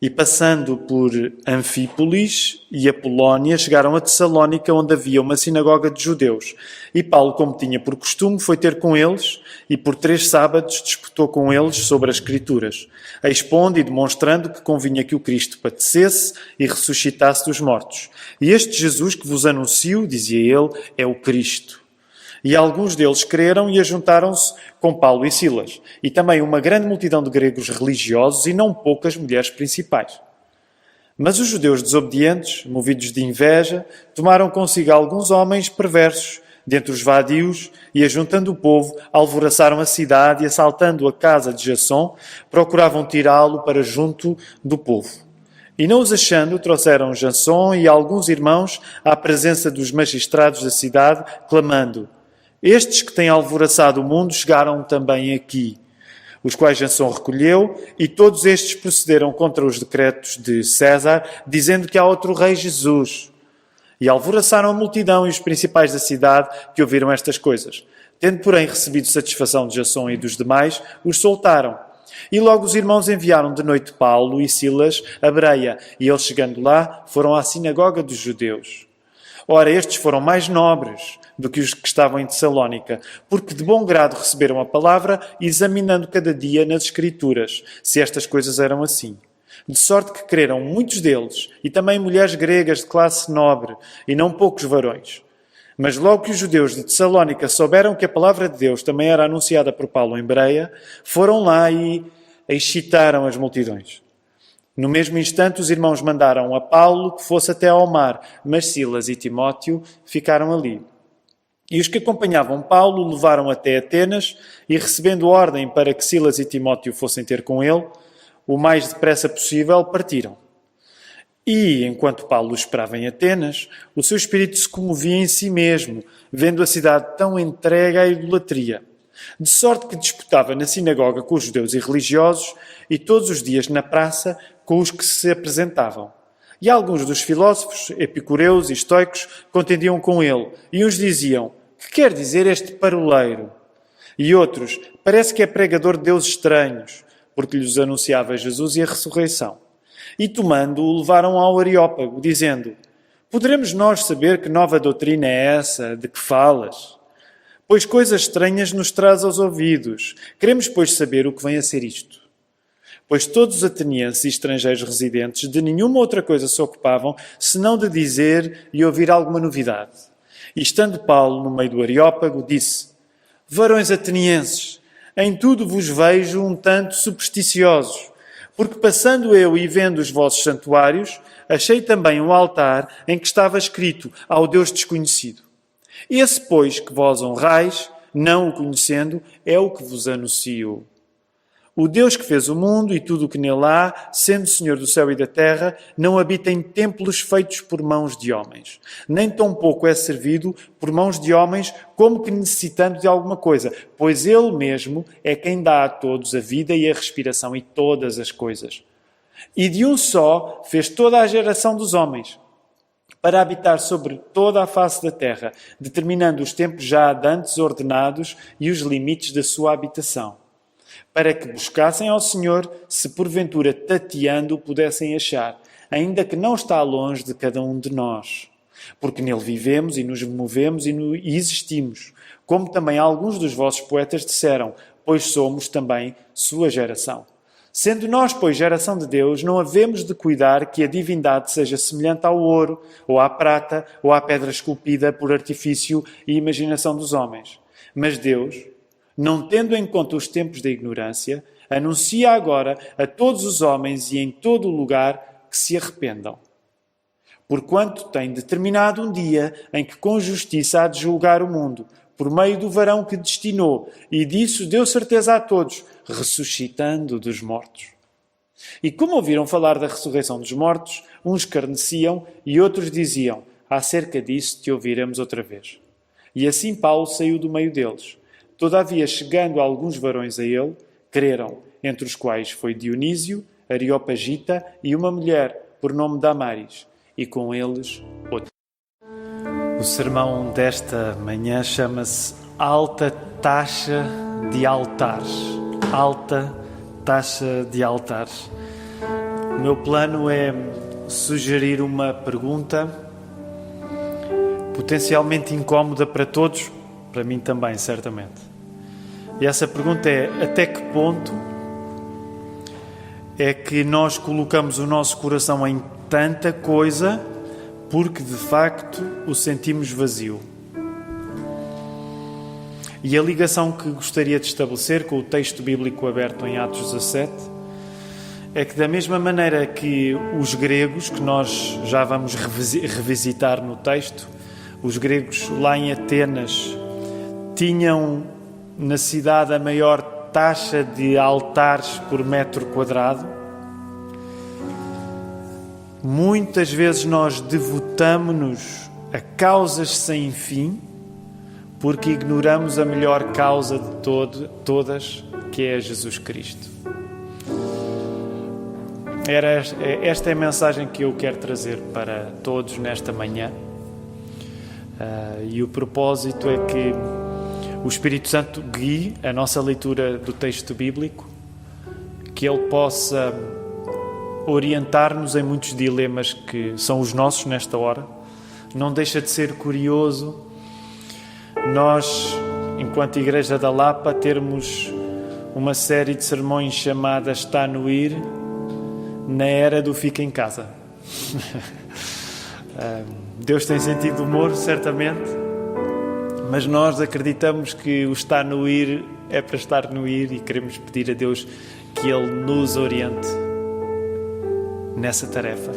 E passando por Anfípolis e Apolónia, chegaram a Tessalónica, onde havia uma sinagoga de judeus. E Paulo, como tinha por costume, foi ter com eles e por 3 sábados disputou com eles sobre as Escrituras, expondo e demonstrando que convinha que o Cristo padecesse e ressuscitasse dos mortos. E este Jesus que vos anuncio, dizia ele, é o Cristo. E alguns deles creram e ajuntaram-se com Paulo e Silas, e também uma grande multidão de gregos religiosos e não poucas mulheres principais. Mas os judeus desobedientes, movidos de inveja, tomaram consigo alguns homens perversos, dentre os vadios, e ajuntando o povo, alvoroçaram a cidade e, assaltando a casa de Jasson, procuravam tirá-lo para junto do povo. E não os achando, trouxeram Jasson e alguns irmãos à presença dos magistrados da cidade, clamando: estes que têm alvoroçado o mundo chegaram também aqui, os quais Jasson recolheu, e todos estes procederam contra os decretos de César, dizendo que há outro rei Jesus. E alvoroçaram a multidão e os principais da cidade que ouviram estas coisas. Tendo, porém, recebido satisfação de Jasson e dos demais, os soltaram. E logo os irmãos enviaram de noite Paulo e Silas a Bereia, e eles, chegando lá, foram à sinagoga dos judeus. Ora, estes foram mais nobres do que os que estavam em Tessalónica, porque de bom grado receberam a palavra, examinando cada dia nas Escrituras, se estas coisas eram assim. De sorte que creram muitos deles, e também mulheres gregas de classe nobre, e não poucos varões. Mas logo que os judeus de Tessalónica souberam que a palavra de Deus também era anunciada por Paulo em Bereia, foram lá e excitaram as multidões. No mesmo instante, os irmãos mandaram a Paulo que fosse até ao mar, mas Silas e Timóteo ficaram ali. E os que acompanhavam Paulo levaram até Atenas e, recebendo ordem para que Silas e Timóteo fossem ter com ele, o mais depressa possível partiram. E, enquanto Paulo o esperava em Atenas, o seu espírito se comovia em si mesmo, vendo a cidade tão entregue à idolatria. De sorte que disputava na sinagoga com os judeus irreligiosos e todos os dias na praça com os que se apresentavam. E alguns dos filósofos, epicureus e estoicos, contendiam com ele, e uns diziam: que quer dizer este paroleiro? E outros: parece que é pregador de deuses estranhos, porque lhes anunciava Jesus e a ressurreição. E tomando-o, levaram ao Areópago, dizendo: poderemos nós saber que nova doutrina é essa de que falas? Pois coisas estranhas nos traz aos ouvidos. Queremos, pois, saber o que vem a ser isto. Pois todos os atenienses e estrangeiros residentes de nenhuma outra coisa se ocupavam, senão de dizer e ouvir alguma novidade. E estando Paulo no meio do Areópago, disse: varões atenienses, em tudo vos vejo um tanto supersticiosos, porque passando eu e vendo os vossos santuários, achei também um altar em que estava escrito ao Deus desconhecido. Esse, pois, que vós honrais, não o conhecendo, é o que vos anuncio. O Deus que fez o mundo e tudo o que nele há, sendo Senhor do céu e da terra, não habita em templos feitos por mãos de homens. Nem tampouco é servido por mãos de homens como que necessitando de alguma coisa, pois ele mesmo é quem dá a todos a vida e a respiração e todas as coisas. E de um só fez toda a geração dos homens, para habitar sobre toda a face da terra, determinando os tempos já dantes ordenados e os limites da sua habitação, para que buscassem ao Senhor, se porventura tateando o pudessem achar, ainda que não está longe de cada um de nós. Porque nele vivemos e nos movemos e existimos, como também alguns dos vossos poetas disseram, pois somos também sua geração. Sendo nós, pois, geração de Deus, não havemos de cuidar que a divindade seja semelhante ao ouro, ou à prata, ou à pedra esculpida por artifício e imaginação dos homens. Mas Deus, não tendo em conta os tempos da ignorância, anuncia agora a todos os homens e em todo o lugar que se arrependam. Porquanto tem determinado um dia em que com justiça há de julgar o mundo, por meio do varão que destinou, e disso deu certeza a todos, ressuscitando dos mortos. E como ouviram falar da ressurreição dos mortos, uns escarneciam e outros diziam: acerca disso te ouviremos outra vez. E assim Paulo saiu do meio deles. Todavia, chegando alguns varões a ele, creram, entre os quais foi Dionísio, Areopagita e uma mulher por nome Damaris, e com eles outro. O sermão desta manhã chama-se Alta Taxa de Altares. Alta Taxa de Altares. O meu plano é sugerir uma pergunta potencialmente incómoda para todos, para mim também, certamente. E essa pergunta é: até que ponto é que nós colocamos o nosso coração em tanta coisa porque de facto o sentimos vazio? E a ligação que gostaria de estabelecer com o texto bíblico aberto em Atos 17 é que, da mesma maneira que os gregos, que nós já vamos revisitar no texto, os gregos lá em Atenas tinham na cidade a maior taxa de altares por metro quadrado. Muitas vezes nós devotamo-nos a causas sem fim porque ignoramos a melhor causa de todas, que é Jesus Cristo. Esta é a mensagem que eu quero trazer para todos nesta manhã. E o propósito é que o Espírito Santo guie a nossa leitura do texto bíblico, que Ele possa orientar-nos em muitos dilemas que são os nossos nesta hora. Não deixa de ser curioso nós, enquanto Igreja da Lapa, termos uma série de sermões chamada Está no Ir, na era do fica em casa. Deus tem sentido de humor, certamente, mas nós acreditamos que o está no ir é para estar no ir e queremos pedir a Deus que Ele nos oriente nessa tarefa.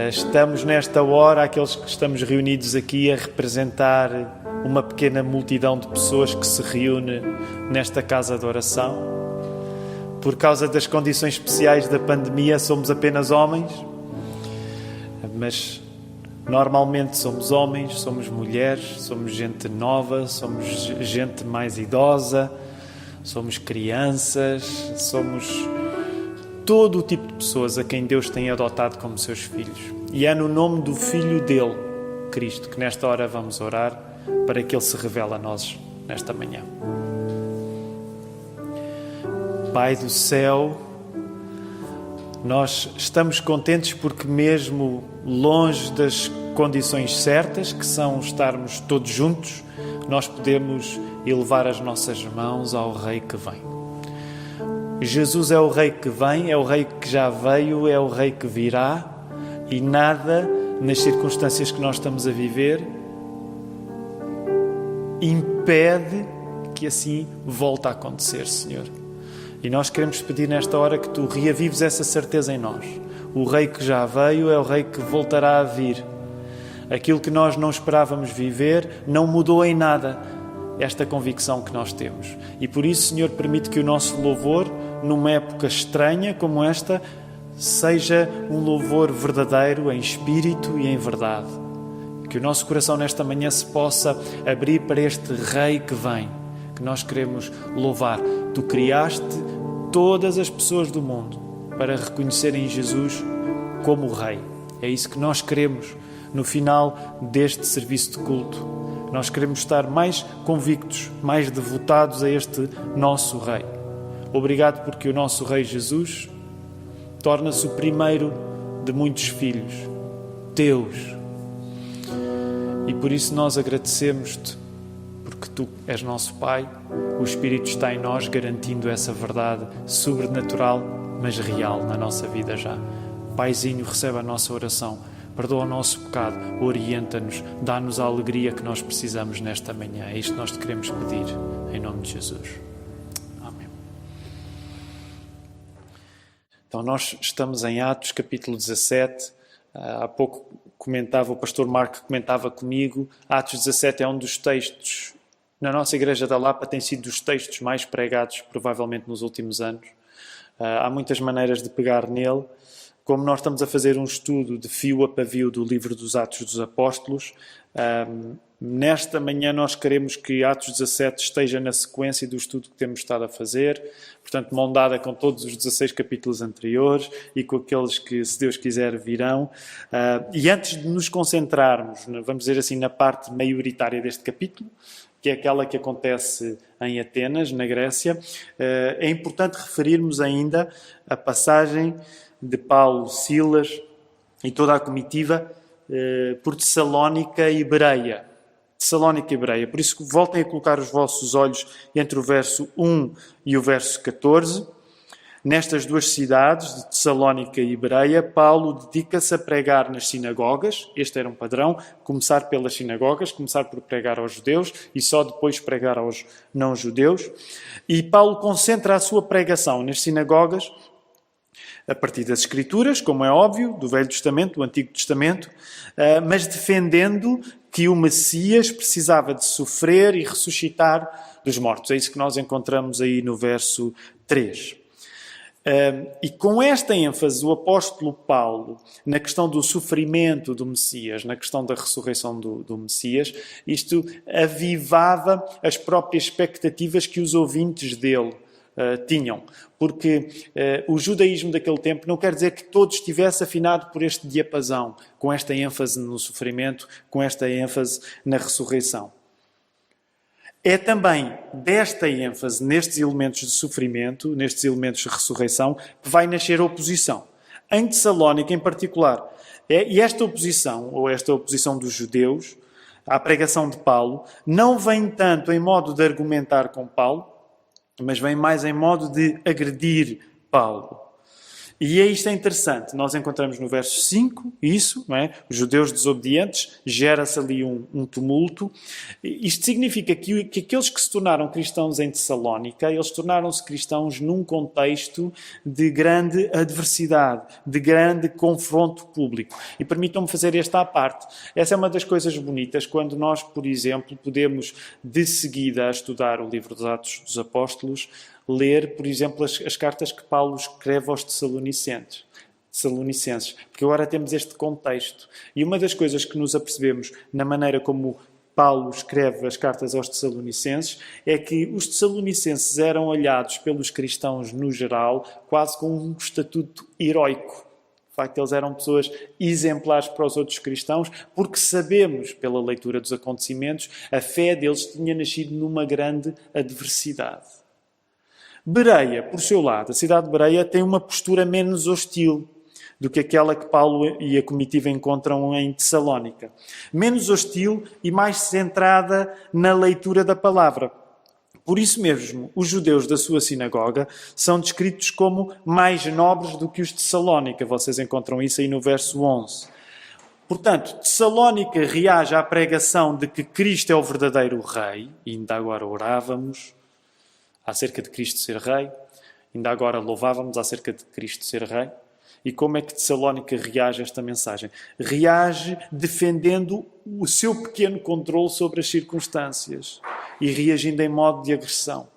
Estamos nesta hora, aqueles que estamos reunidos aqui, a representar uma pequena multidão de pessoas que se reúne nesta casa de oração. Por causa das condições especiais da pandemia, somos apenas homens, mas normalmente somos homens, somos mulheres, somos gente nova, somos gente mais idosa, somos crianças, somos todo o tipo de pessoas a quem Deus tem adotado como seus filhos. E é no nome do Filho dele, Cristo, que nesta hora vamos orar para que Ele se revele a nós nesta manhã. Pai do céu, nós estamos contentes porque mesmo longe das condições certas, que são estarmos todos juntos, nós podemos elevar as nossas mãos ao Rei que vem. Jesus é o Rei que vem, é o Rei que já veio, é o Rei que virá, e nada nas circunstâncias que nós estamos a viver impede que assim volte a acontecer, Senhor. E nós queremos pedir nesta hora que Tu reavives essa certeza em nós. O Rei que já veio é o Rei que voltará a vir. Aquilo que nós não esperávamos viver não mudou em nada esta convicção que nós temos. E por isso, Senhor, permite que o nosso louvor, numa época estranha como esta, seja um louvor verdadeiro em espírito e em verdade. Que o nosso coração nesta manhã se possa abrir para este Rei que vem, que nós queremos louvar. Tu criaste todas as pessoas do mundo para reconhecerem Jesus como o Rei. É isso que nós queremos no final deste serviço de culto. Nós queremos estar mais convictos, mais devotados a este nosso Rei. Obrigado porque o nosso Rei Jesus torna-se o primeiro de muitos filhos Teus. E por isso nós agradecemos-te, porque Tu és nosso Pai, o Espírito está em nós garantindo essa verdade sobrenatural, mas real na nossa vida já. Paizinho, recebe a nossa oração, perdoa o nosso pecado, orienta-nos, dá-nos a alegria que nós precisamos nesta manhã. É isto que nós te queremos pedir, em nome de Jesus. Amém. Então nós estamos em Atos, capítulo 17. Há pouco o pastor Marco comentava comigo, Atos 17 é um dos textos, na nossa Igreja da Lapa tem sido dos textos mais pregados, provavelmente nos últimos anos. Há muitas maneiras de pegar nele. Como nós estamos a fazer um estudo de fio a pavio do livro dos Atos dos Apóstolos, nesta manhã nós queremos que Atos 17 esteja na sequência do estudo que temos estado a fazer, portanto mão dada com todos os 16 capítulos anteriores e com aqueles que, se Deus quiser, virão. E antes de nos concentrarmos, vamos dizer assim, na parte maioritária deste capítulo, que é aquela que acontece em Atenas, na Grécia, é importante referirmos ainda a passagem de Paulo, Silas e toda a comitiva por Tessalónica e Bereia. Tessalónica e Bereia. Por isso, voltem a colocar os vossos olhos entre o verso 1 e o verso 14. Nestas duas cidades, de Tessalónica e Bereia, Paulo dedica-se a pregar nas sinagogas. Este era um padrão, começar pelas sinagogas, começar por pregar aos judeus e só depois pregar aos não-judeus. E Paulo concentra a sua pregação nas sinagogas a partir das Escrituras, como é óbvio, do Velho Testamento, do Antigo Testamento, mas defendendo que o Messias precisava de sofrer e ressuscitar dos mortos. É isso que nós encontramos aí no verso 3. E com esta ênfase do apóstolo Paulo na questão do sofrimento do Messias, na questão da ressurreição do Messias, isto avivava as próprias expectativas que os ouvintes dele tinham. Porque o judaísmo daquele tempo não quer dizer que todo estivesse afinado por este diapasão, com esta ênfase no sofrimento, com esta ênfase na ressurreição. É também desta ênfase, nestes elementos de sofrimento, nestes elementos de ressurreição, que vai nascer a oposição. Em Tessalónica, em particular. E esta oposição, ou esta oposição dos judeus, à pregação de Paulo, não vem tanto em modo de argumentar com Paulo, mas vem mais em modo de agredir Paulo. E isto é interessante. Nós encontramos no verso 5 isso, não é? Os judeus desobedientes, gera-se ali um tumulto. Isto significa que aqueles que se tornaram cristãos em Tessalónica, eles tornaram-se cristãos num contexto de grande adversidade, de grande confronto público. E permitam-me fazer esta à parte. Essa é uma das coisas bonitas quando nós, por exemplo, podemos de seguida a estudar o livro dos Atos dos Apóstolos, ler, por exemplo, as cartas que Paulo escreve aos Tessalonicenses, porque agora temos este contexto. E uma das coisas que nos apercebemos na maneira como Paulo escreve as cartas aos Tessalonicenses é que os Tessalonicenses eram olhados pelos cristãos no geral quase com um estatuto heroico. De facto, eles eram pessoas exemplares para os outros cristãos, porque sabemos, pela leitura dos acontecimentos, a fé deles tinha nascido numa grande adversidade. Bereia, por seu lado, a cidade de Bereia tem uma postura menos hostil do que aquela que Paulo e a comitiva encontram em Tessalónica. Menos hostil e mais centrada na leitura da palavra. Por isso mesmo, os judeus da sua sinagoga são descritos como mais nobres do que os de Tessalónica. Vocês encontram isso aí no verso 11. Portanto, Tessalónica reage à pregação de que Cristo é o verdadeiro Rei, e ainda agora orávamos acerca de Cristo ser Rei, ainda agora louvávamos acerca de Cristo ser Rei. E como é que Tessalónica reage a esta mensagem? Reage defendendo o seu pequeno controle sobre as circunstâncias e reagindo em modo de agressão.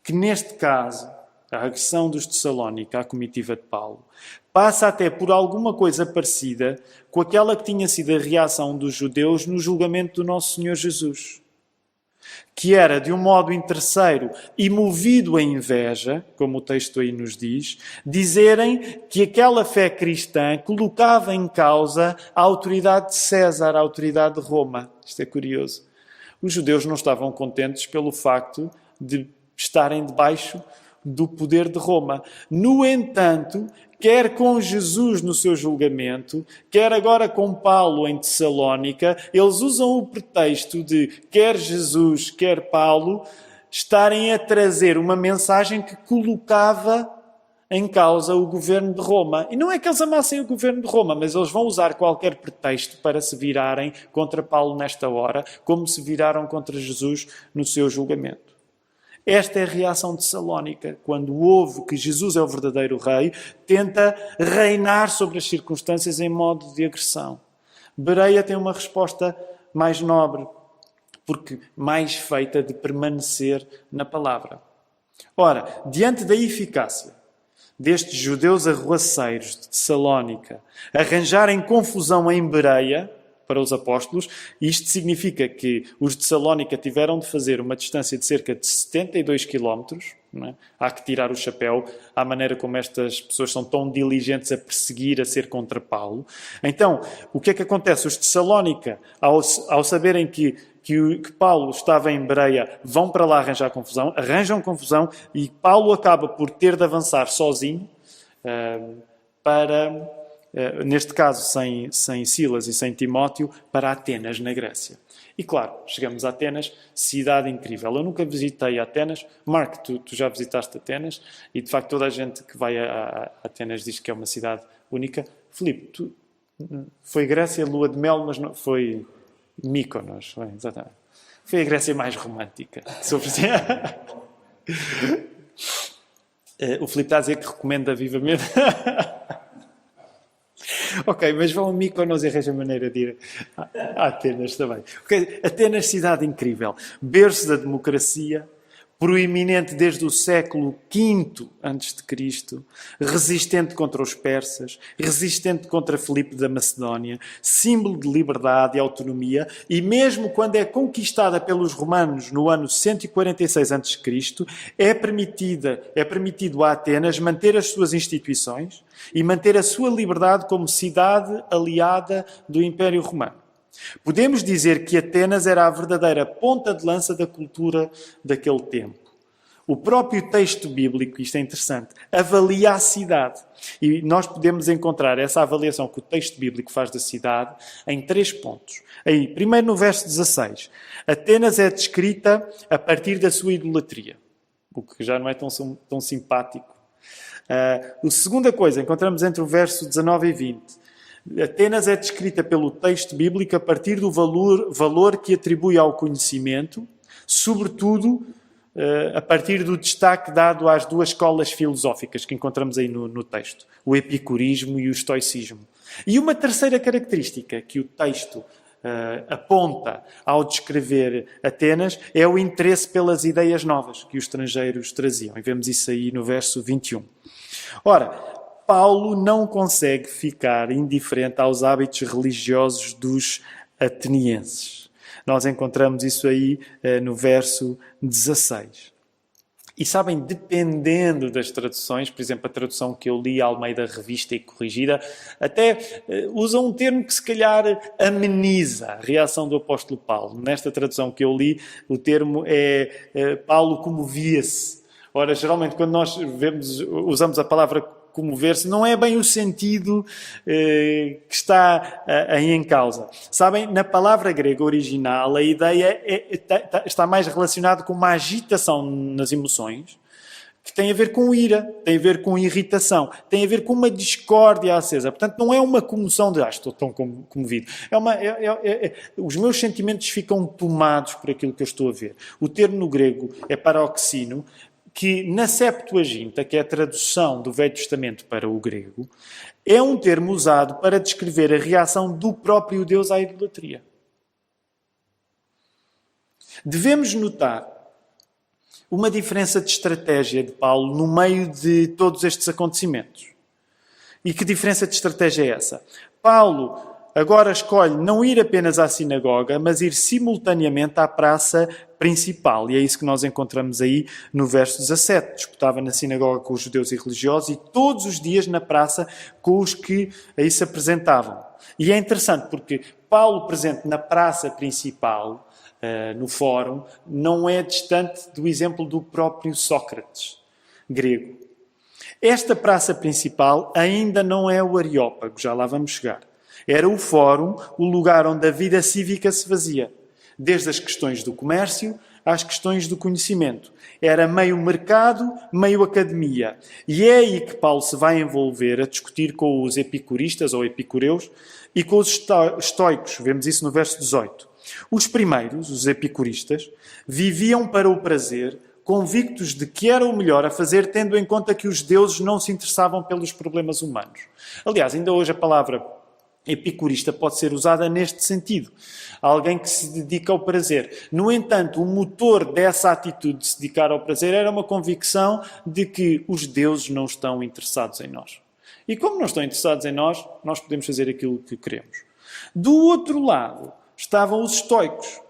Que neste caso, a agressão dos Tessalónica à comitiva de Paulo passa até por alguma coisa parecida com aquela que tinha sido a reação dos judeus no julgamento do nosso Senhor Jesus. Que era, de um modo interesseiro e movido a inveja, como o texto aí nos diz, dizerem que aquela fé cristã colocava em causa a autoridade de César, a autoridade de Roma. Isto é curioso. Os judeus não estavam contentes pelo facto de estarem debaixo do poder de Roma. No entanto, quer com Jesus no seu julgamento, quer agora com Paulo em Tessalónica, eles usam o pretexto de quer Jesus, quer Paulo, estarem a trazer uma mensagem que colocava em causa o governo de Roma. E não é que eles amassem o governo de Roma, mas eles vão usar qualquer pretexto para se virarem contra Paulo nesta hora, como se viraram contra Jesus no seu julgamento. Esta é a reação de Tessalónica, quando ouve que Jesus é o verdadeiro Rei, tenta reinar sobre as circunstâncias em modo de agressão. Bereia tem uma resposta mais nobre, porque mais feita de permanecer na palavra. Ora, diante da eficácia destes judeus arruaceiros de Tessalónica arranjarem confusão em Bereia para os apóstolos, isto significa que os de Tessalónica tiveram de fazer uma distância de cerca de 72 quilómetros. Não é? Há que tirar o chapéu à maneira como estas pessoas são tão diligentes a perseguir, a ser contra Paulo. Então, o que é que acontece? Os de Tessalónica, ao saberem que Paulo estava em Bereia, vão para lá arranjar confusão, arranjam confusão e Paulo acaba por ter de avançar sozinho neste caso sem Silas e sem Timóteo, para Atenas, na Grécia. E claro, chegamos a Atenas, cidade incrível. Eu nunca visitei Atenas. Mark, tu já visitaste Atenas e de facto toda a gente que vai a Atenas diz que é uma cidade única. Filipe, foi Grécia, lua de mel, mas não foi Mykonos. Foi, exatamente. Foi a Grécia mais romântica. O Filipe está a dizer que recomenda vivamente. Ok, mas vão a Mykonos e arranjam maneira de ir a Atenas também. Okay. Atenas, cidade incrível. Berço da democracia, proeminente desde o século V a.C., resistente contra os persas, resistente contra Filipe da Macedónia, símbolo de liberdade e autonomia, e mesmo quando é conquistada pelos romanos no ano 146 a.C., é permitido a Atenas manter as suas instituições e manter a sua liberdade como cidade aliada do Império Romano. Podemos dizer que Atenas era a verdadeira ponta de lança da cultura daquele tempo. O próprio texto bíblico, isto é interessante, avalia a cidade. E nós podemos encontrar essa avaliação que o texto bíblico faz da cidade em 3 pontos. Aí, primeiro no verso 16. Atenas é descrita a partir da sua idolatria, o que já não é tão simpático. A segunda coisa, encontramos entre o verso 19 e 20. Atenas é descrita pelo texto bíblico a partir do valor que atribui ao conhecimento, sobretudo a partir do destaque dado às 2 escolas filosóficas que encontramos aí no texto, o epicurismo e o estoicismo. E uma terceira característica que o texto aponta ao descrever Atenas é o interesse pelas ideias novas que os estrangeiros traziam. E vemos isso aí no verso 21. Ora, Paulo não consegue ficar indiferente aos hábitos religiosos dos atenienses. Nós encontramos isso aí no verso 16. E sabem, dependendo das traduções, por exemplo, a tradução que eu li, a Almeida Revista e Corrigida, até usa um termo que se calhar ameniza a reação do apóstolo Paulo. Nesta tradução que eu li, o termo é Paulo comovia-se. Ora, geralmente quando nós usamos a palavra comover-se, não é bem o sentido que está aí em causa. Sabem, na palavra grega original, a ideia está mais relacionada com uma agitação nas emoções, que tem a ver com ira, tem a ver com irritação, tem a ver com uma discórdia acesa. Portanto, não é uma comoção de estou tão comovido. Os meus sentimentos ficam tomados por aquilo que eu estou a ver. O termo no grego é paroxino, que na Septuaginta, que é a tradução do Velho Testamento para o grego, é um termo usado para descrever a reação do próprio Deus à idolatria. Devemos notar uma diferença de estratégia de Paulo no meio de todos estes acontecimentos. E que diferença de estratégia é essa? Paulo agora escolhe não ir apenas à sinagoga, mas ir simultaneamente à praça principal. E é isso que nós encontramos aí no verso 17. Disputava na sinagoga com os judeus e religiosos e todos os dias na praça com os que aí se apresentavam. E é interessante porque Paulo presente na praça principal, no fórum, não é distante do exemplo do próprio Sócrates, grego. Esta praça principal ainda não é o Areópago, já lá vamos chegar. Era o fórum, o lugar onde a vida cívica se fazia. Desde as questões do comércio às questões do conhecimento. Era meio mercado, meio academia. E é aí que Paulo se vai envolver a discutir com os epicuristas ou epicureus e com os estoicos. Vemos isso no verso 18. Os primeiros, os epicuristas, viviam para o prazer, convictos de que era o melhor a fazer, tendo em conta que os deuses não se interessavam pelos problemas humanos. Aliás, ainda hoje a palavra epicurista pode ser usada neste sentido. Alguém que se dedica ao prazer. No entanto, o motor dessa atitude de se dedicar ao prazer era uma convicção de que os deuses não estão interessados em nós. E como não estão interessados em nós, nós podemos fazer aquilo que queremos. Do outro lado, estavam os estoicos,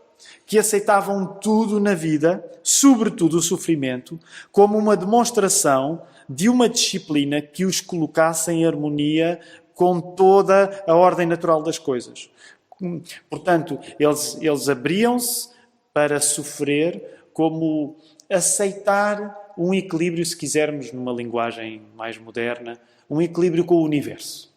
que aceitavam tudo na vida, sobretudo o sofrimento, como uma demonstração de uma disciplina que os colocasse em harmonia com toda a ordem natural das coisas. Portanto, eles abriam-se para sofrer como aceitar um equilíbrio, se quisermos, numa linguagem mais moderna, um equilíbrio com o universo.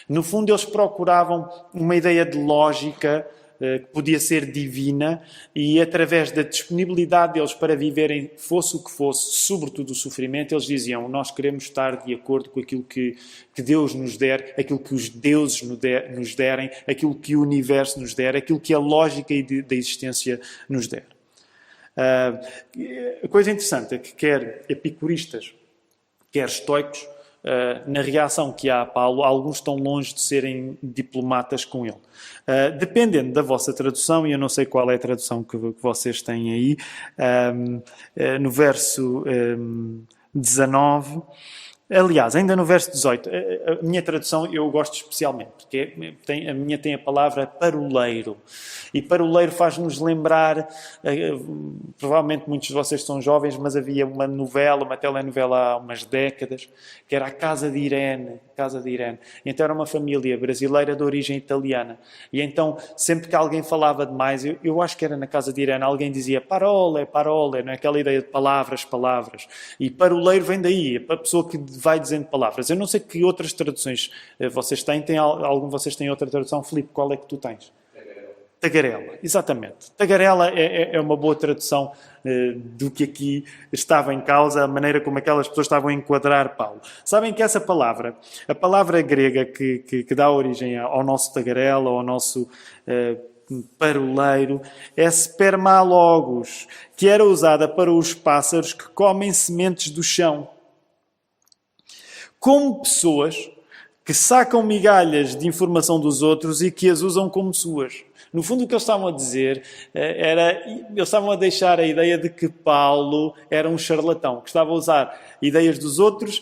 No fundo, eles procuravam uma ideia de lógica que podia ser divina e, através da disponibilidade deles para viverem, fosse o que fosse, sobretudo o sofrimento, eles diziam: nós queremos estar de acordo com aquilo que Deus nos der, aquilo que os deuses nos derem, aquilo que o universo nos der, aquilo que a lógica da existência nos der. A coisa interessante é que quer epicuristas, quer estoicos, na reação que há a Paulo, alguns estão longe de serem diplomatas com ele. Dependendo da vossa tradução, e eu não sei qual é a tradução que vocês têm aí, no verso 19... Aliás, ainda no verso 18, a minha tradução eu gosto especialmente, porque a minha tem a palavra paroleiro. E paroleiro faz-nos lembrar, provavelmente muitos de vocês são jovens, mas havia uma novela, uma telenovela há umas décadas, que era a Casa de Irene. Então era uma família brasileira de origem italiana. E então, sempre que alguém falava demais, eu acho que era na Casa de Irene, alguém dizia parole, não é aquela ideia de palavras. E paroleiro vem daí, a pessoa que vai dizendo palavras. Eu não sei que outras traduções vocês têm. Algum de vocês tem outra tradução? Filipe, qual é que tu tens? Tagarela, exatamente. Tagarela é uma boa tradução do que aqui estava em causa, a maneira como aquelas pessoas estavam a enquadrar Paulo. Sabem que essa palavra, a palavra grega que dá origem ao nosso tagarela, ao nosso paroleiro, é spermalogos, que era usada para os pássaros que comem sementes do chão. Como pessoas que sacam migalhas de informação dos outros e que as usam como suas. No fundo, o que eles estavam a dizer eles estavam a deixar a ideia de que Paulo era um charlatão, que estava a usar ideias dos outros,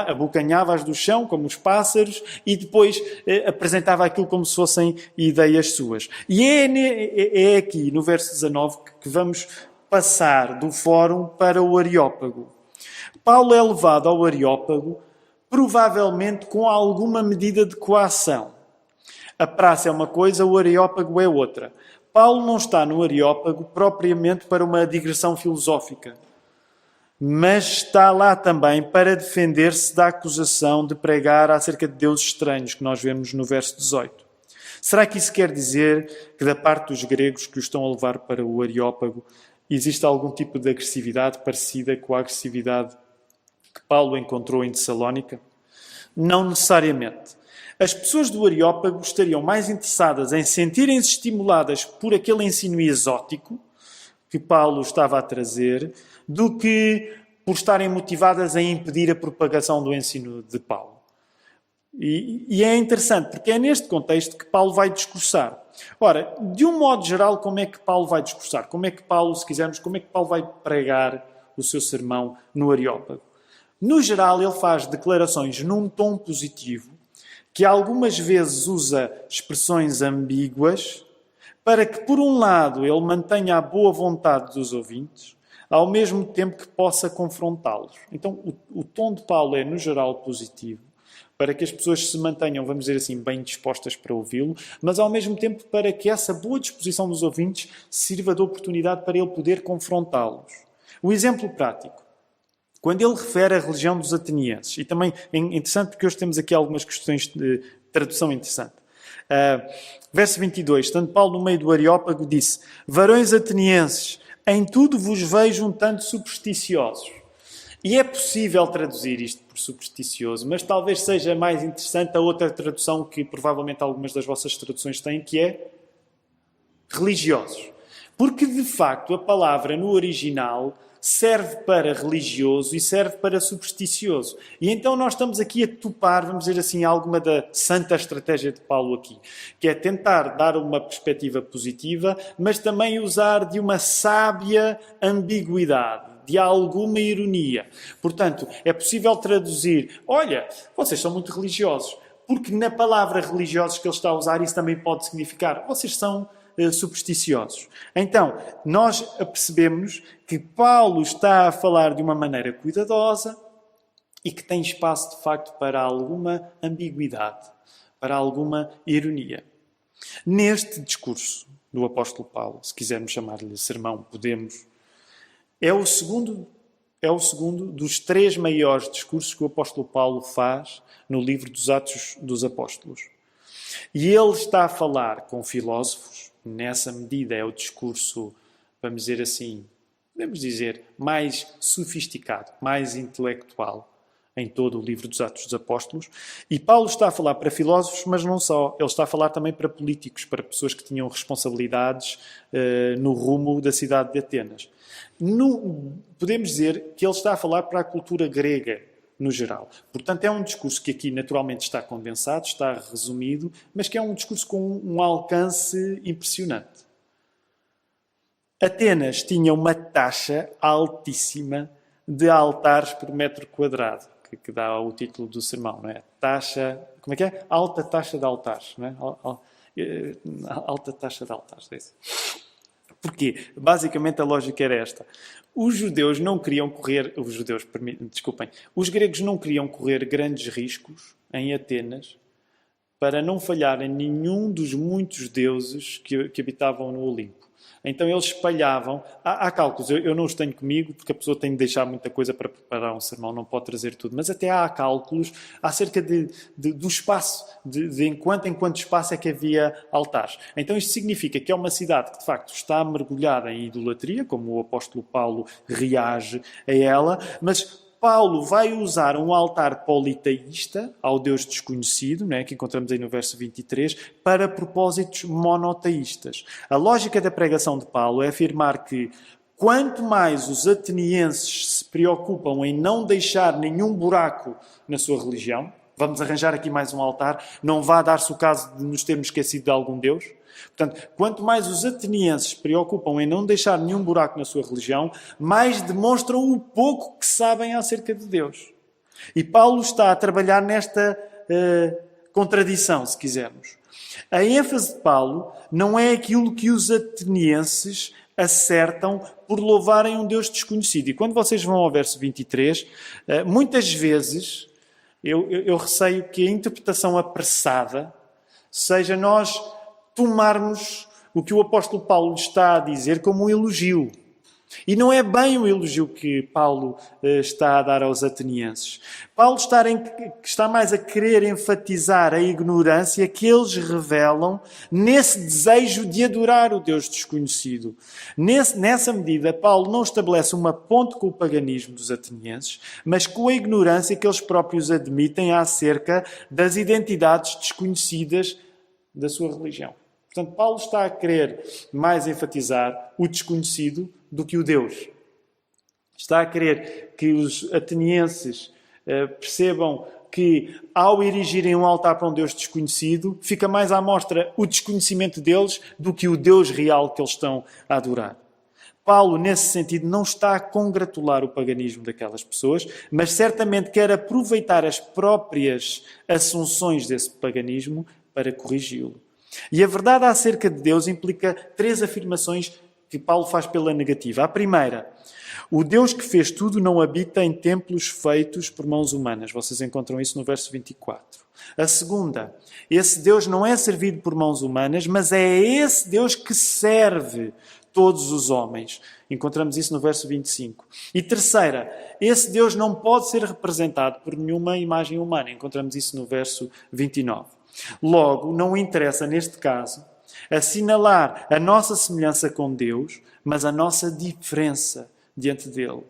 abocanhava-as do chão, como os pássaros, e depois apresentava aquilo como se fossem ideias suas. E é aqui, no verso 19, que vamos passar do fórum para o Areópago. Paulo é levado ao Areópago, provavelmente com alguma medida de coação. A praça é uma coisa, o Areópago é outra. Paulo não está no Areópago propriamente para uma digressão filosófica, mas está lá também para defender-se da acusação de pregar acerca de deuses estranhos, que nós vemos no verso 18. Será que isso quer dizer que, da parte dos gregos que o estão a levar para o Areópago, existe algum tipo de agressividade parecida com a agressividade que Paulo encontrou em Tessalónica? Não necessariamente. As pessoas do Areópago estariam mais interessadas em sentirem-se estimuladas por aquele ensino exótico que Paulo estava a trazer do que por estarem motivadas em impedir a propagação do ensino de Paulo. E é interessante, porque é neste contexto que Paulo vai discursar. Ora, de um modo geral, como é que Paulo vai discursar? Como é que Paulo, se quisermos, como é que Paulo vai pregar o seu sermão no Areópago? No geral, ele faz declarações num tom positivo, que algumas vezes usa expressões ambíguas, para que, por um lado, ele mantenha a boa vontade dos ouvintes, ao mesmo tempo que possa confrontá-los. Então, o tom de Paulo é, no geral, positivo, para que as pessoas se mantenham, vamos dizer assim, bem dispostas para ouvi-lo, mas, ao mesmo tempo, para que essa boa disposição dos ouvintes sirva de oportunidade para ele poder confrontá-los. O exemplo prático. Quando ele refere a religião dos atenienses, e também é interessante porque hoje temos aqui algumas questões de tradução interessante. Verso 22, estando Paulo no meio do Areópago, disse: varões atenienses, em tudo vos vejo um tanto supersticiosos. E é possível traduzir isto por supersticioso, mas talvez seja mais interessante a outra tradução que provavelmente algumas das vossas traduções têm, que é religiosos. Porque, de facto, a palavra no original serve para religioso e serve para supersticioso. E então nós estamos aqui a topar, vamos dizer assim, alguma da santa estratégia de Paulo aqui, que é tentar dar uma perspectiva positiva, mas também usar de uma sábia ambiguidade, de alguma ironia. Portanto, é possível traduzir, olha, vocês são muito religiosos, porque na palavra religiosos que ele está a usar, isso também pode significar, vocês são supersticiosos. Então, nós percebemos que Paulo está a falar de uma maneira cuidadosa e que tem espaço, de facto, para alguma ambiguidade, para alguma ironia. Neste discurso do apóstolo Paulo, se quisermos chamar-lhe sermão, podemos, é é o segundo dos 3 maiores discursos que o apóstolo Paulo faz no livro dos Atos dos Apóstolos. E ele está a falar com filósofos, nessa medida é o discurso, vamos dizer assim, podemos dizer, mais sofisticado, mais intelectual em todo o livro dos Atos dos Apóstolos. E Paulo está a falar para filósofos, mas não só. Ele está a falar também para políticos, para pessoas que tinham responsabilidades no rumo da cidade de Atenas. Podemos dizer que ele está a falar para a cultura grega, no geral. Portanto, é um discurso que aqui naturalmente está condensado, está resumido, mas que é um discurso com um alcance impressionante. Atenas tinha uma taxa altíssima de altares por metro quadrado, que dá o título do sermão, não é? Taxa, como é que é? Alta taxa de altares, não é? Alta taxa de altares, é isso. Porquê? Basicamente a lógica era esta. Os judeus não queriam correr... Os gregos não queriam correr grandes riscos em Atenas para não falhar em nenhum dos muitos deuses que habitavam no Olimpo. Então eles espalhavam... Há cálculos, eu não os tenho comigo, porque a pessoa tem de deixar muita coisa para preparar um sermão, não pode trazer tudo. Mas até há cálculos acerca do espaço, em quanto espaço é que havia altares. Então isto significa que é uma cidade que, de facto, está mergulhada em idolatria, como o apóstolo Paulo reage a ela, mas Paulo vai usar um altar politeísta ao Deus desconhecido, né, que encontramos aí no verso 23, para propósitos monoteístas. A lógica da pregação de Paulo é afirmar que quanto mais os atenienses se preocupam em não deixar nenhum buraco na sua religião, vamos arranjar aqui mais um altar, não vá dar-se o caso de nos termos esquecido de algum Deus. Portanto, quanto mais os atenienses se preocupam em não deixar nenhum buraco na sua religião, mais demonstram o pouco que sabem acerca de Deus. E Paulo está a trabalhar nesta contradição, se quisermos. A ênfase de Paulo não é aquilo que os atenienses acertam por louvarem um Deus desconhecido. E quando vocês vão ao verso 23, muitas vezes eu receio que a interpretação apressada seja nós tomarmos o que o apóstolo Paulo está a dizer como um elogio. E não é bem o elogio que Paulo está a dar aos atenienses. Paulo está mais a querer enfatizar a ignorância que eles revelam nesse desejo de adorar o Deus desconhecido. Nessa medida, Paulo não estabelece uma ponte com o paganismo dos atenienses, mas com a ignorância que eles próprios admitem acerca das identidades desconhecidas da sua religião. Portanto, Paulo está a querer mais enfatizar o desconhecido do que o Deus. Está a querer que os atenienses percebam que, ao erigirem um altar para um Deus desconhecido, fica mais à mostra o desconhecimento deles do que o Deus real que eles estão a adorar. Paulo, nesse sentido, não está a congratular o paganismo daquelas pessoas, mas certamente quer aproveitar as próprias assunções desse paganismo para corrigi-lo. E a verdade acerca de Deus implica 3 afirmações que Paulo faz pela negativa. A primeira, o Deus que fez tudo não habita em templos feitos por mãos humanas. Vocês encontram isso no verso 24. A segunda, esse Deus não é servido por mãos humanas, mas é esse Deus que serve todos os homens. Encontramos isso no verso 25. E terceira, esse Deus não pode ser representado por nenhuma imagem humana. Encontramos isso no verso 29. Logo, não interessa, neste caso, assinalar a nossa semelhança com Deus, mas a nossa diferença diante dele.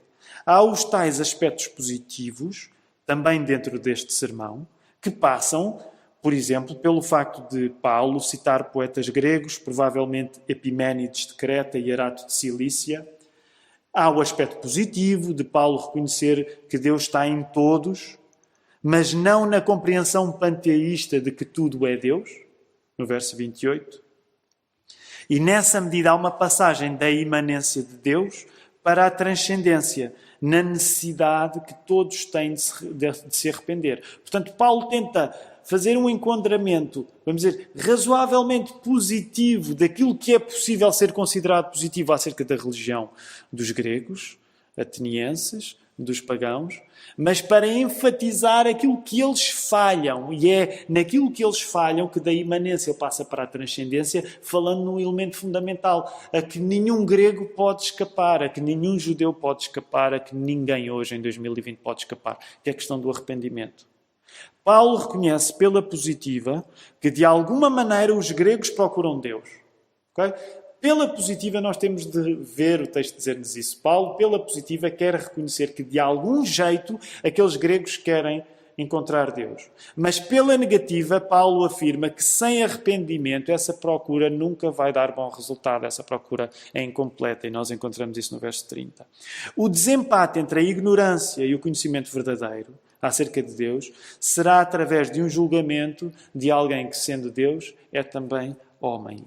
Há os tais aspectos positivos, também dentro deste sermão, que passam, por exemplo, pelo facto de Paulo citar poetas gregos, provavelmente Epiménides de Creta e Erato de Cilícia. Há o aspecto positivo de Paulo reconhecer que Deus está em todos, mas não na compreensão panteísta de que tudo é Deus, no verso 28. E nessa medida há uma passagem da imanência de Deus para a transcendência, na necessidade que todos têm de se arrepender. Portanto, Paulo tenta fazer um enquadramento, vamos dizer, razoavelmente positivo daquilo que é possível ser considerado positivo acerca da religião dos gregos, atenienses, dos pagãos, mas para enfatizar aquilo que eles falham. E é naquilo que eles falham que da imanência passa para a transcendência, falando num elemento fundamental, a que nenhum grego pode escapar, a que nenhum judeu pode escapar, a que ninguém hoje em 2020 pode escapar, que é a questão do arrependimento. Paulo reconhece pela positiva que de alguma maneira os gregos procuram Deus. Okay? Pela positiva nós temos de ver o texto dizer-nos isso. Paulo, pela positiva, quer reconhecer que de algum jeito aqueles gregos querem encontrar Deus. Mas pela negativa, Paulo afirma que sem arrependimento essa procura nunca vai dar bom resultado. Essa procura é incompleta e nós encontramos isso no verso 30. O desempate entre a ignorância e o conhecimento verdadeiro acerca de Deus será através de um julgamento de alguém que, sendo Deus, é também homem.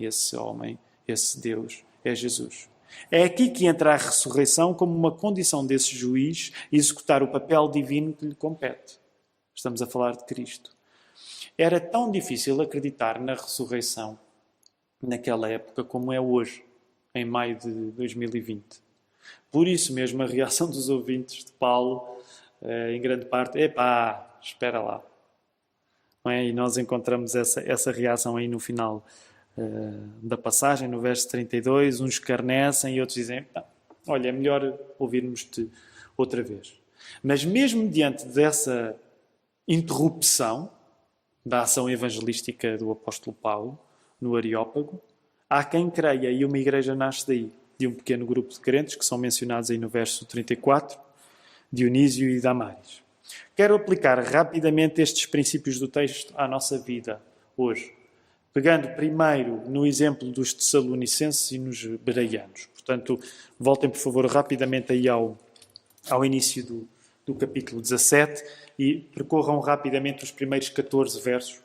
Esse Deus é Jesus. É aqui que entra a ressurreição como uma condição desse juiz executar o papel divino que lhe compete. Estamos a falar de Cristo. Era tão difícil acreditar na ressurreição naquela época como é hoje, em maio de 2020. Por isso mesmo a reação dos ouvintes de Paulo, em grande parte, espera lá. Não é? E nós encontramos essa reação aí no final da passagem, no verso 32, uns escarnecem e outros dizem, olha, é melhor ouvirmos-te outra vez. Mas mesmo diante dessa interrupção da ação evangelística do apóstolo Paulo no Areópago, há quem creia, e uma igreja nasce daí, de um pequeno grupo de crentes que são mencionados aí no verso 34, Dionísio e Damaris. Quero aplicar rapidamente estes princípios do texto à nossa vida hoje. Pegando primeiro no exemplo dos Tessalonicenses e nos Bereanos. Portanto, voltem por favor rapidamente aí ao início do capítulo 17 e percorram rapidamente os primeiros 14 versos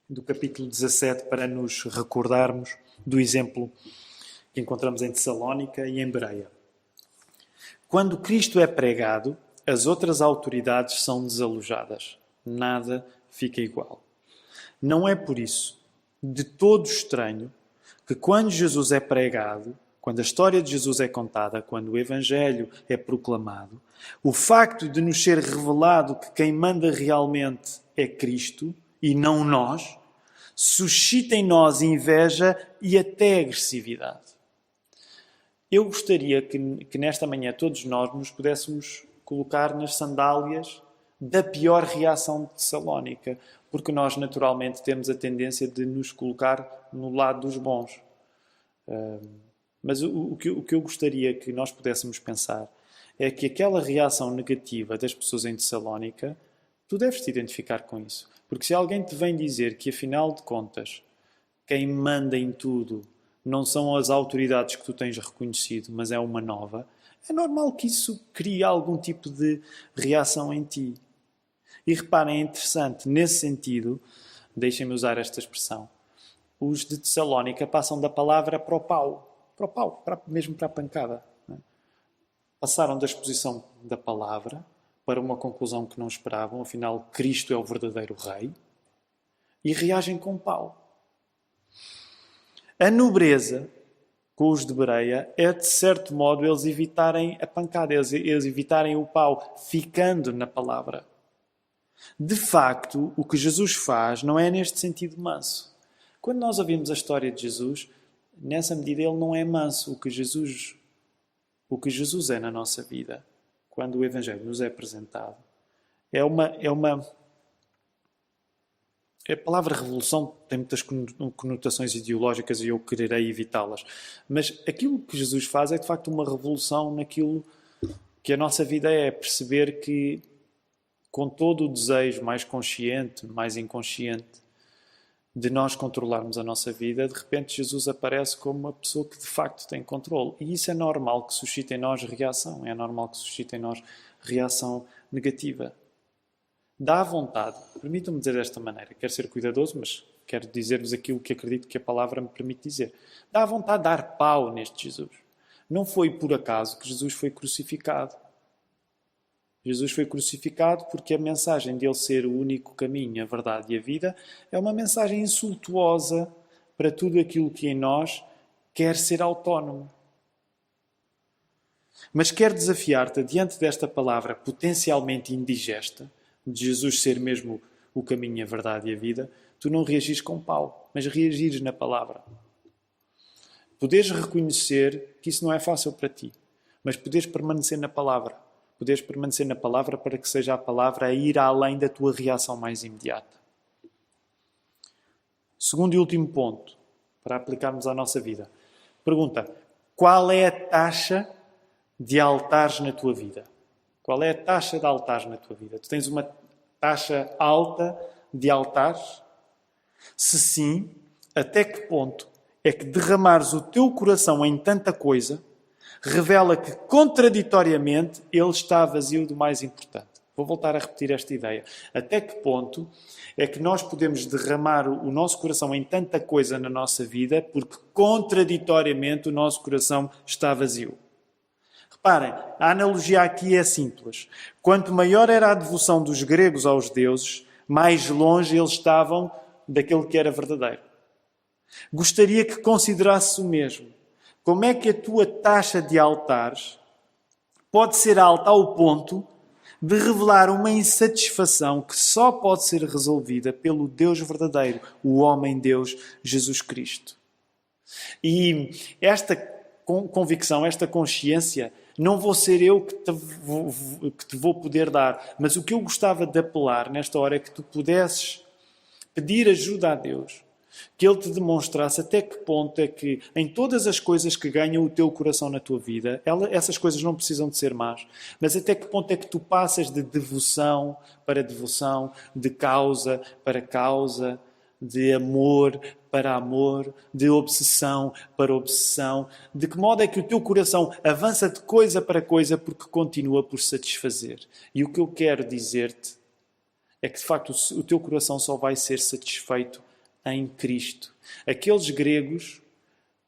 do capítulo 17 para nos recordarmos do exemplo que encontramos em Tessalónica e em Bereia. Quando Cristo é pregado, as outras autoridades são desalojadas. Nada fica igual. Não é por isso de todo estranho que quando Jesus é pregado, quando a história de Jesus é contada, quando o Evangelho é proclamado, o facto de nos ser revelado que quem manda realmente é Cristo e não nós, suscita em nós inveja e até agressividade. Eu gostaria que nesta manhã todos nós nos pudéssemos colocar nas sandálias da pior reação de Tessalónica, porque nós naturalmente temos a tendência de nos colocar no lado dos bons. Mas o que eu gostaria que nós pudéssemos pensar é que aquela reação negativa das pessoas em Tessalónica, tu deves te identificar com isso. Porque se alguém te vem dizer que, afinal de contas, quem manda em tudo não são as autoridades que tu tens reconhecido, mas é uma nova, é normal que isso crie algum tipo de reação em ti. E reparem, é interessante, nesse sentido, deixem-me usar esta expressão, os de Tessalónica passam da palavra para o pau, mesmo para a pancada. Não é? Passaram da exposição da palavra para uma conclusão que não esperavam, afinal, Cristo é o verdadeiro Rei, e reagem com pau. A nobreza com os de Bereia é, de certo modo, eles evitarem a pancada, eles evitarem o pau, ficando na palavra. De facto, o que Jesus faz não é neste sentido manso. Quando nós ouvimos a história de Jesus, nessa medida ele não é manso. O que Jesus é na nossa vida, quando o Evangelho nos é apresentado, a palavra revolução tem muitas conotações ideológicas e eu quererei evitá-las. Mas aquilo que Jesus faz é de facto uma revolução naquilo que a nossa vida é. Perceber que com todo o desejo mais consciente, mais inconsciente, de nós controlarmos a nossa vida, de repente Jesus aparece como uma pessoa que de facto tem controle. E isso é normal que suscite em nós reação. É normal que suscite em nós reação negativa. Dá vontade, permitam-me dizer desta maneira, quero ser cuidadoso, mas quero dizer-vos aquilo que acredito que a palavra me permite dizer. Dá vontade de dar pau neste Jesus. Não foi por acaso que Jesus foi crucificado. Jesus foi crucificado porque a mensagem de ele ser o único caminho, a verdade e a vida é uma mensagem insultuosa para tudo aquilo que em nós quer ser autónomo. Mas quero desafiar-te, diante desta palavra potencialmente indigesta, de Jesus ser mesmo o caminho, a verdade e a vida, tu não reagires com pau, mas reagires na palavra. Poderes reconhecer que isso não é fácil para ti, mas poderes permanecer na palavra. Poderes permanecer na palavra para que seja a palavra a ir além da tua reação mais imediata. Segundo e último ponto, para aplicarmos à nossa vida. Pergunta, qual é a taxa de altares na tua vida? Qual é a taxa de altares na tua vida? Tu tens uma taxa alta de altares? Se sim, até que ponto é que derramares o teu coração em tanta coisa revela que, contraditoriamente, ele está vazio do mais importante? Vou voltar a repetir esta ideia. Até que ponto é que nós podemos derramar o nosso coração em tanta coisa na nossa vida porque, contraditoriamente, o nosso coração está vazio? Reparem, a analogia aqui é simples. Quanto maior era a devoção dos gregos aos deuses, mais longe eles estavam daquele que era verdadeiro. Gostaria que considerasses o mesmo. Como é que a tua taxa de altares pode ser alta ao ponto de revelar uma insatisfação que só pode ser resolvida pelo Deus verdadeiro, o homem-Deus, Jesus Cristo? E esta convicção, esta consciência, não vou ser eu que te vou poder dar, mas o que eu gostava de apelar nesta hora é que tu pudesses pedir ajuda a Deus, que Ele te demonstrasse até que ponto é que em todas as coisas que ganham o teu coração na tua vida, essas coisas não precisam de ser más, mas até que ponto é que tu passas de devoção para devoção, de causa para causa, de amor para amor, de obsessão para obsessão, de que modo é que o teu coração avança de coisa para coisa porque continua por satisfazer. E o que eu quero dizer-te é que, de facto, o teu coração só vai ser satisfeito em Cristo. Aqueles gregos,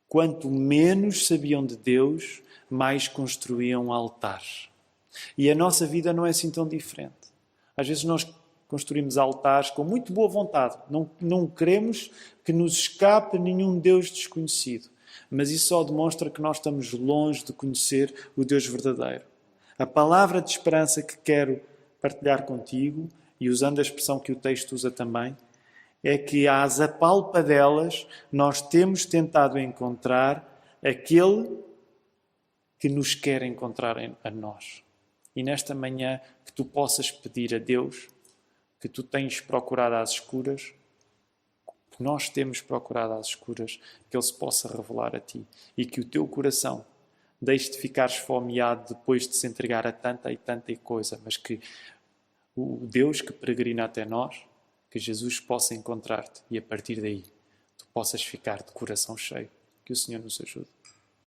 quanto menos sabiam de Deus, mais construíam altares. E a nossa vida não é assim tão diferente. Às vezes nós construímos altares com muito boa vontade. Não queremos que nos escape nenhum Deus desconhecido. Mas isso só demonstra que nós estamos longe de conhecer o Deus verdadeiro. A palavra de esperança que quero partilhar contigo, e usando a expressão que o texto usa também, é que às apalpadelas nós temos tentado encontrar aquele que nos quer encontrar a nós. E nesta manhã que tu possas pedir a Deus, que tu tens procurado às escuras, que nós temos procurado às escuras, que Ele se possa revelar a ti e que o teu coração deixe de ficar esfomeado depois de se entregar a tanta e tanta coisa, mas que o Deus que peregrina até nós, que Jesus possa encontrar-te e a partir daí tu possas ficar de coração cheio. Que o Senhor nos ajude.